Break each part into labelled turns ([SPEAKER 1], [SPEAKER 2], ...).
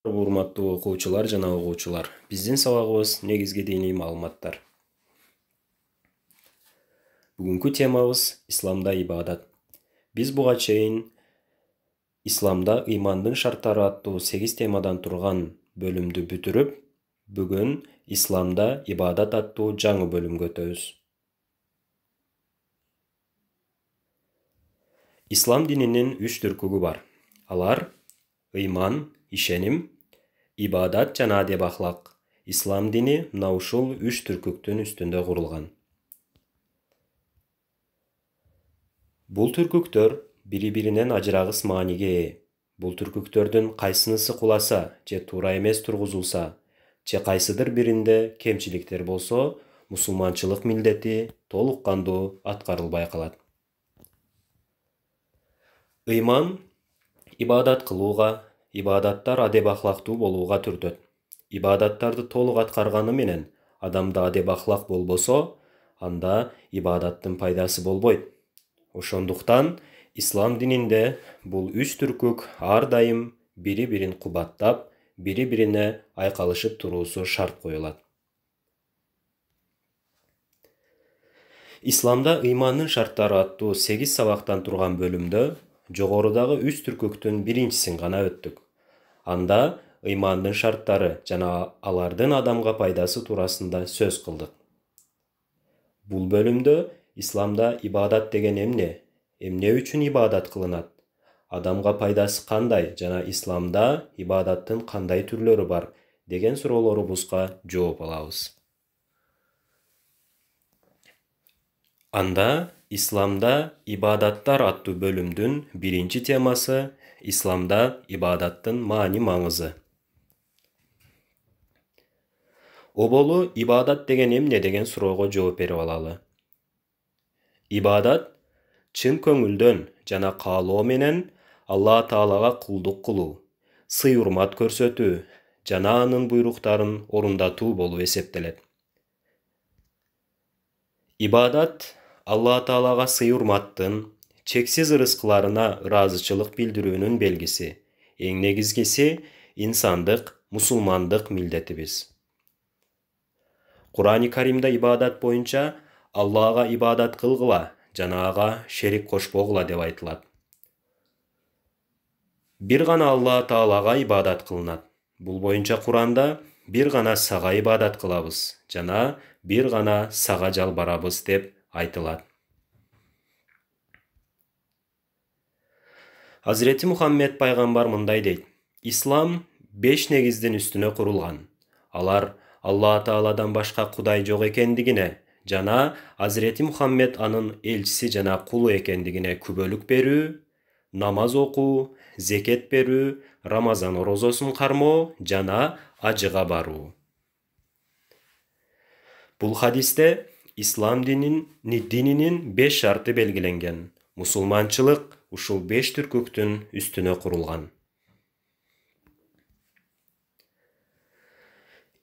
[SPEAKER 1] Урматтуу окуучулар жана угуучулар, биздин сабагыбыз негизги диний маалыматтар. Бүгүнкү темабыз исламда ибадат. Биз буга чейин исламда ыймандын шарттары аттуу 8 темадан турган бөлүмдү бүтүрүп, бүгүн исламда ибадат аттуу жаңы бөлүмгө өтөбүз. Ислам дининин 3 түркүгү бар. Алар ыйман, ишеним, ибадат жана адеп ахлак. Ислам дини мына ушул 3 түркүктүн үстүндө курулган. Бул түркүктөр бири-биринен ажырагыс мааниге ээ. Бул түркүктөрдүн кайсынысы куласа же туура эмес тургузулса, же кайсыдыр биринде кемчиликтер болсо, мусулманчылык милдети толук кандуу аткарылбай калат. Ыйман ибадат кылууга, ибадаттар адеп ахлактуу болууга түртөт. Ибадаттарды толук аткарганы менен адамда адеп ахлак болбосо, анда ибадаттын пайдасы болбойт. Ошондуктан ислам дининде бул 3 түркүк ар дайым бири-бирин кубаттап, бири-бирине айкалышып туруусу шарт коюлат. Исламда ыймандын шарттары аттуу 8 сабактан турган бөлүмдө жогорудагы 3 түркүктүн биринчисин гана өттүк. Анда ыймандын шарттары жана алардын адамга пайдасы туурасында сөз кылдык. Бул бөлүмдө исламда ибадат деген эмне? Эмне үчүн ибадат кылынат? Адамга пайдасы кандай жана исламда ибадаттын кандай түрлөрү бар деген суроолорубузга жооп алабыз. Анда исламда ибадаттар аттуу бөлүмдүн биринчи темасы исламда ибадаттын маани маңызы. Оболу ибадат деген эмне деген суроого жооп берип алалы. Ибадат чын көңүлдөн жана каалоо менен Алла Таалага кулдук кылуу, сый-урмат көрсөтүү жана анын буйруктарын орундатуу болуп эсептелет. Ибадат Алла Таалага сый-урматтын, чексиз ырыскыларына ыраазычылык билдирүүнүн белгиси. Эң негизгиси инсандык, мусулмандык милдетибиз. Кур'ани Каримда ибадат боюнча Аллага ибадат кылгыла жана ага шерик кошпогула деп айтылат. Бир гана Алла Таалага ибадат кылынат. Бул боюнча Кур'анда бир гана сага ибадат кылабыз жана бир гана сага жалбарабыз деп айтылат. Азирети Мухаммед пайгамбар мындай дейт: Ислам 5 негиздин үстүнө курулган. Алар Алла Тааладан башка Кудай жок экендигине жана Азирети Мухаммед анын элчиси жана кулу экендигине күбөлүк берүү, намаз окуу, зекет берүү, Рамазан орозосун кармоо жана ажыга баруу. Бул хадисте Ислам дининин 5 шарты белгиленген. Мусулманчылык ушул 5 түркүктүн үстүнө курулган.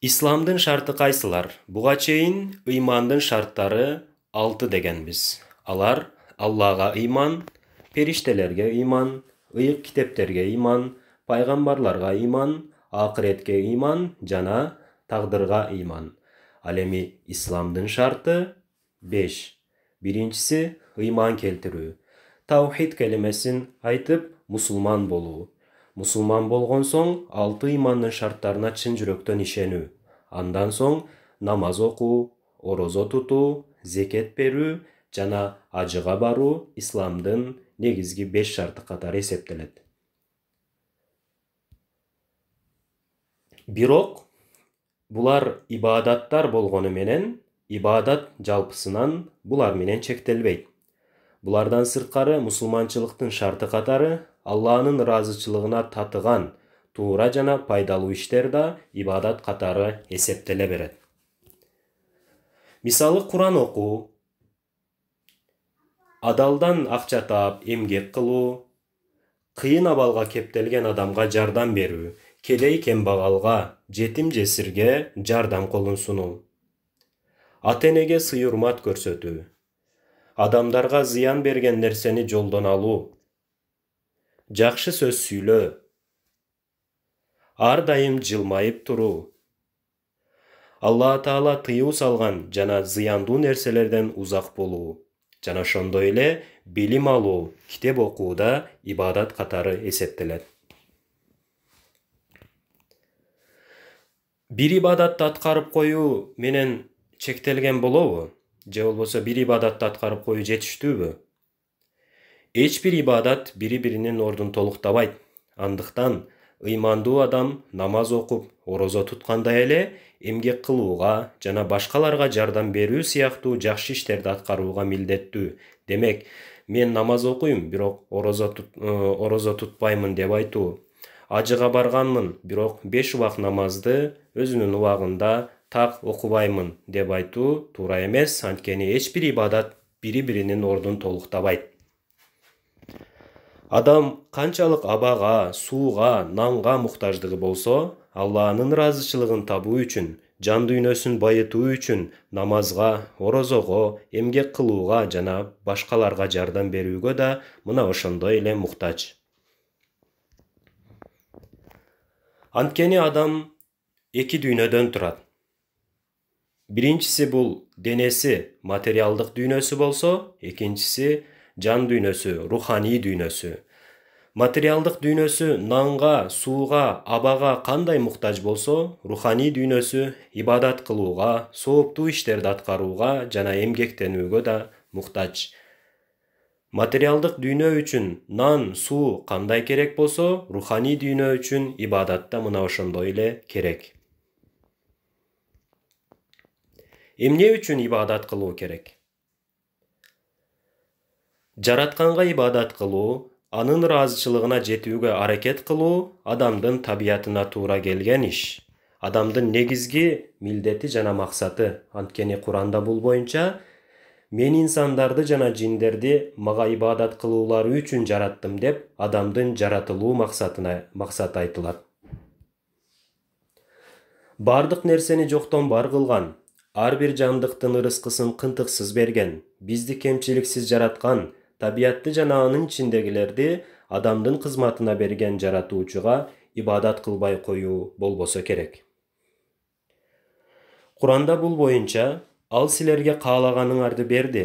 [SPEAKER 1] Исламдын шарты кайсылар? Буга чейин ыймандын шарттары 6 дегенбиз. Алар Аллага ыйман, периштелерге ыйман, ыйык китептерге ыйман, пайгамбарларга ыйман, акыретке ыйман жана тагдырга ыйман. Ал эми исламдын шарты 5. Биринчиси ыйман келтирүү. Таухид келимесин айтып, мусулман болуу. Мусулман болгон соң 6 ыймандын шарттарына чын жүрөктөн ишенүү. Андан соң намаз окуу, орозо тутуу, зекет берүү жана ажыга баруу исламдын негизги 5 шарты катары эсептелет. Бирок булар ибадаттар болгону менен ибадат жалпысынан булар менен чектелбейт. Булардан сырткары мусулманчылыктын шарты катары Алланын ыраазычылыгына татыган туура жана пайдалуу иштер да ибадат катары эсептеле берет. Мисалы Куран окуу, адалдан акча таап эмгек кылуу, кыйын абалга кептелген адамга жардам берүү, кедей-кембагалга, жетим-жесирге жардам колун сунуу, ата-энеге сый-урмат көрсөтүү, адамдарга зыян берген нерсени жолдон алуу, жакшы сөз сүйлөө, ар дайым жылмайып туруу, Алла Таала тыюу салган жана зыяндуу нерселерден узак болуу, жана ошондой эле билим алуу, китеп окуу да ибадат катары эсептелет. Бир ибадатты аткарып коюу менен чектелген болобу? Же болбосо бир ибадатты аткарып коюу жетиштүүбү? Эч бир ибадат бири-биринин ордун толуктабайт. Андыктан ыймандуу адам намаз окуп, орозо туткандай эле эмгек кылууга жана башкаларга жардам берүү сыяктуу жакшы иштерди аткарууга милдеттүү. Демек, мен намаз окуйм, бирок орозо тутпаймын деп айтуу. Ажыга барганмын, бирок 5 убак намазды өзүнүн убагында так окубаймын деп айтуу туура эмес, анткени эч бир ибадат бири-биринин ордун толуктабайт. Адам канчалык абага, сууга, нанга муктаждыгы болсо, Алланын ыраазычылыгын табуу үчүн, жан дүйнөсүн байытуу үчүн намазга, орозого, эмгек кылууга жана башкаларга жардам берүүгө да мына ошондой эле муктаж. Анткени адам эки дүйнөдөн турат. Биринчиси бул денеси, материалдык дүйнөсү болсо, экинчиси жан дүйнөсү, руханий дүйнөсү. Материалдык дүйнөсү нанга, сууга, абага кандай муктаж болсо, руханий дүйнөсү ибадат кылууга, сооптуу иштерди аткарууга жана эмгектенүүгө да муктаж. Материалдык дүйнө үчүн нан, суу кандай керек болсо, руханий дүйнө үчүн ибадат да мына ошондой эле керек. Эмне үчүн ибадат кылуу керек? Жаратканга ибадат кылуу, анын ыраазычылыгына жетүүгө аракет кылуу адамдын табиятына туура келген иш. Адамдын негизги милдети жана максаты. Анткени Куранда бул боюнча мен инсандарды жана жиндерди мага ибадат кылуулары үчүн жараттым деп адамдын жаратылуу максаты айтылат. Бардык нерсени жоктон бар кылган, ар бир жандыктын ырыскысын кынтыксыз берген, бизди кемчиликсиз жараткан, табиятты жана анын ичиндегилерди адамдын кызматына берген жаратуучуга ибадат кылбай коюу болбосо керек. Куранда бул боюнча ал силерге каалаганыңарды берди.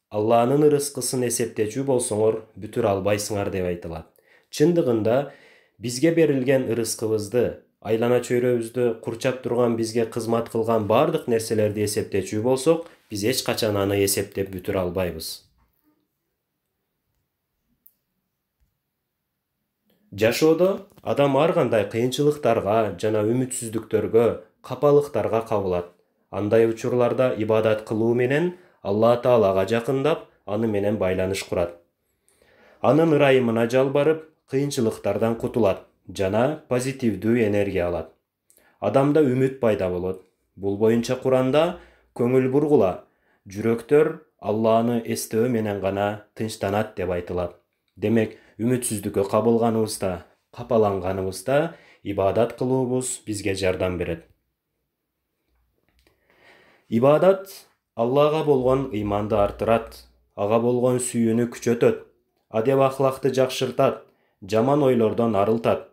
[SPEAKER 1] Алланын ырыскысын эсептечү болсоңор бүтүрө албайсыңар деп айтылат. Чындыгында бизге берилген ырыскыбызды, айлана чөйрөбүздү курчап турган бизге кызмат кылган бардык нерселерди эсептечү болсок, биз эч качан аны эсептеп бүтүрө албайбыз. Жашоодо адам ар кандай кыйынчылыктарга жана үмүтсүздүктөргө, капалыктарга кабылат. Андай учурларда ибадат кылуу менен Алла Таалага жакындап, аны менен байланыш курат. Анын ырайымына жалбарып, кыйынчылыктардан кутулат жана позитивдүү энергия алат. Адамда үмүт пайда болот. Бул боюнча Куранда көңүл бургула, жүрөктөр Алланы эстөө менен гана тынчтанат деп айтылат. Демек, үмүтсүздүккө кабылганыбызда, капаланганыбызда ибадат кылуубуз бизге жардам берет. Ибадат Аллага болгон ыйманды артырат, ага болгон сүйүүнү күчөтөт, адеп ахлакты жакшыртат, жаман ойлордон арылтат,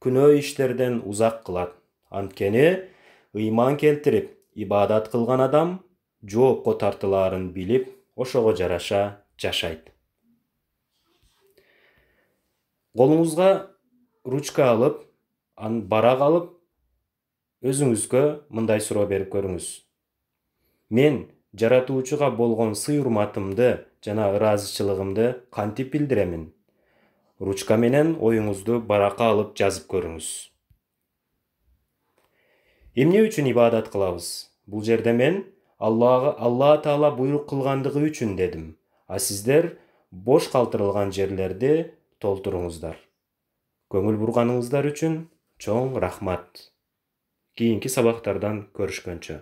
[SPEAKER 1] күнөө иштерден узак кылат. Анткени ыйман келтирип, ибадат кылган адам жоопко тартылаарын билип, ошого жараша жашайт. Колуңузга ручка алып, барак алып, өзүңүзгө мындай суроо берип көрүңүз. Мен жаратуучуга болгон сый-урматымды жана ыраазычылыгымды кантип билдиремин? Ручка менен оюңузду баракка алып жазып көрүңүз. Эмне үчүн ибадат кылабыз? Бул жерде мен Алла Таала буйрук кылгандыгы үчүн дедим. А сиздер бош калтырылган жерлерди толтуруңуздар. Көңүл бурганыңыздар үчүн чоң рахмат. Кийинки сабактардан көрүшкөнчө.